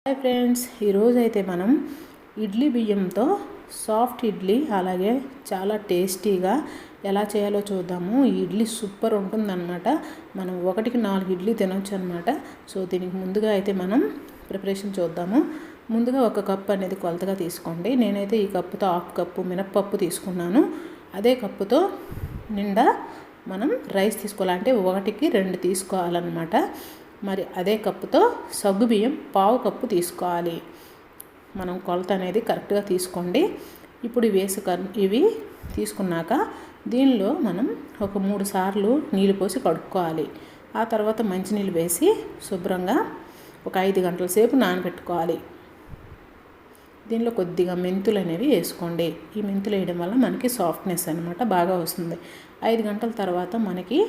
Hi friends, ఈరోజు అయితే మనం ఇడ్లీ బియ్యంతో సాఫ్ట్ ఇడ్లీ అలాగే చాలా టేస్టీగా ఎలా చేయాలో చూద్దాము. ఈ ఇడ్లీ సూపర్ ఉంటుందన్నమాట. మనం 1-4 ఇడ్లీ తినొచ్చు అనమాట. సో దీనికి ముందుగా అయితే మనం ప్రిపరేషన్ చూద్దాము. ముందుగా 1 కప్ అనేది కొలతగా తీసుకోండి. నేనైతే ఈ కప్పుతో 1/2 కప్పు మినప్పప్పు తీసుకున్నాను. అదే కప్పుతో నిండా మనం రైస్ తీసుకోవాలి, అంటే 1కి 2 తీసుకోవాలన్నమాట. మరి అదే కప్పుతో సగ్గుబియ్యం 1/2 కప్పు తీసుకోవాలి. మనం కొలత అనేది కరెక్ట్గా తీసుకోండి. ఇప్పుడు ఇవి తీసుకున్నాక దీనిలో మనం ఒక 3 సార్లు నీళ్ళు పోసి కడుక్కోవాలి. ఆ తర్వాత మంచినీళ్ళు వేసి శుభ్రంగా ఒక 5 గంటల సేపు నానబెట్టుకోవాలి. దీనిలో కొద్దిగా మెంతులు అనేవి వేసుకోండి. ఈ మెంతులు వేయడం వల్ల మనకి సాఫ్ట్నెస్ అనమాట బాగా వస్తుంది. 5 గంటల తర్వాత మనకి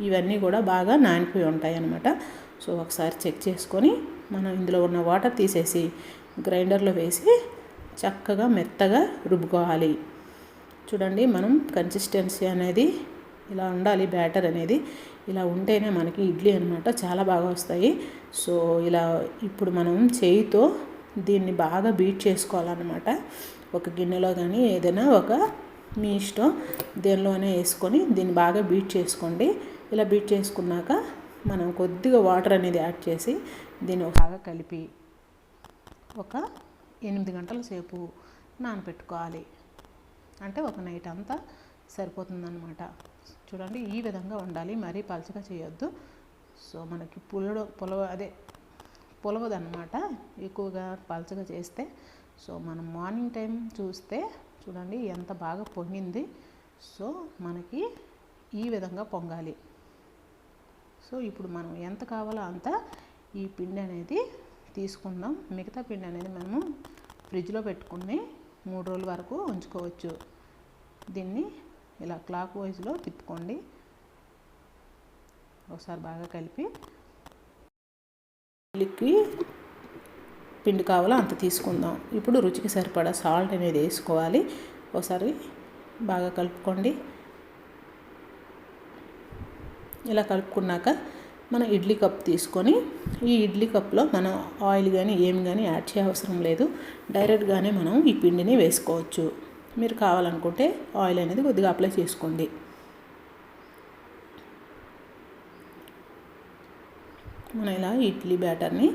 ఇవన్నీ కూడా బాగా నానిపోయి ఉంటాయి అన్నమాట. సో ఒకసారి చెక్ చేసుకొని మనం ఇందులో ఉన్న వాటర్ తీసేసి గ్రైండర్లో వేసి చక్కగా మెత్తగా రుబ్బుకోవాలి. చూడండి, మనం కన్సిస్టెన్సీ అనేది ఇలా ఉండాలి. బ్యాటర్ అనేది ఇలా ఉంటేనే మనకి ఇడ్లీ అనమాట చాలా బాగా వస్తాయి. సో ఇలా ఇప్పుడు మనం చేయితో దీన్ని బాగా బీట్ చేసుకోవాలన్నమాట. ఒక గిన్నెలో కానీ ఏదైనా మీ ఇష్టం దేనిలోనే వేసుకొని దీన్ని బాగా బీట్ చేసుకోండి. ఇలా బీట్ చేసుకున్నాక మనం కొద్దిగా వాటర్ అనేది యాడ్ చేసి దీన్ని బాగా కలిపి ఒక 8 గంటల సేపు నానబెట్టుకోవాలి. అంటే ఒక నైట్ అంతా సరిపోతుందన్నమాట. చూడండి, ఈ విధంగా ఉండాలి, మరీ పలచగా చేయొద్దు. సో మనకి పులవదన్నమాట ఎక్కువగా పలచగా చేస్తే. సో మనం మార్నింగ్ టైం చూస్తే చూడండి ఎంత బాగా పొంగింది. సో మనకి ఈ విధంగా పొంగాలి. సో ఇప్పుడు మనం ఎంత కావాలో అంత ఈ పిండి అనేది తీసుకుందాం. మిగతా పిండి అనేది మనము ఫ్రిడ్జ్లో పెట్టుకుని 3 రోజుల వరకు ఉంచుకోవచ్చు. దీన్ని ఇలా క్లాక్ వైజ్లో తిప్పుకోండి. ఒకసారి బాగా కలిపి ఇడ్లీకి పిండి కావాలో అంత తీసుకుందాం. ఇప్పుడు రుచికి సరిపడా సాల్ట్ అనేది వేసుకోవాలి. ఒకసారి బాగా కలుపుకోండి. ఇలా కలుపుకున్నాక మనం ఇడ్లీ కప్ తీసుకొని ఈ ఇడ్లీ కప్లో మనం ఆయిల్ కానీ ఏమి కానీ యాడ్ చేయవసరం లేదు. డైరెక్ట్గానే మనం ఈ పిండిని వేసుకోవచ్చు. మీరు కావాలనుకుంటే ఆయిల్ అనేది కొద్దిగా అప్లై చేసుకోండి. మనం ఇలా ఇడ్లీ బ్యాటర్ని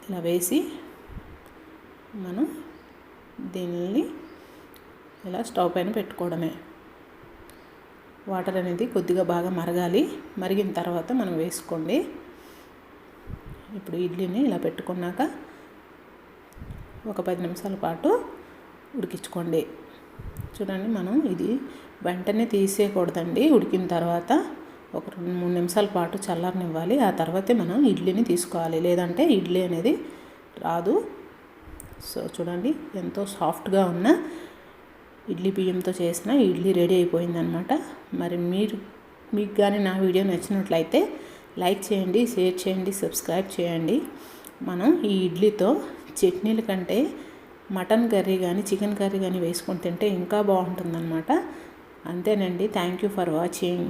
ఇలా వేసి మనం దీనిని ఇలా స్టవ్ పైన పెట్టుకోవడమే. వాటర్ అనేది కొద్దిగా బాగా మరగాలి. మరిగిన తర్వాత మనం వేసుకోండి. ఇప్పుడు ఇడ్లీని ఇలా పెట్టుకున్నాక ఒక 10 నిమిషాల పాటు ఉడికించుకోండి. చూడండి, మనం ఇది వెంటనే తీసేయకూడదండి. ఉడికిన తర్వాత ఒక 2-3 నిమిషాల పాటు చల్లారనివ్వాలి. ఆ తర్వాతే మనం ఇడ్లీని తీసుకోవాలి, లేదంటే ఇడ్లీ అనేది రాదు. సో చూడండి, ఎంతో సాఫ్ట్గా ఉన్న ఇడ్లీ బియ్యంతో చేసిన ఇడ్లీ రెడీ అయిపోయిందనమాట. మరి మీకు కానీ నా వీడియో నచ్చినట్లయితే లైక్ చేయండి, షేర్ చేయండి, సబ్స్క్రైబ్ చేయండి. మనం ఈ ఇడ్లీతో చట్నీల కంటే మటన్ కర్రీ కానీ చికెన్ కర్రీ కానీ వేసుకొని తింటే ఇంకా బాగుంటుందన్నమాట. అంతేనండి. Thank you for watching.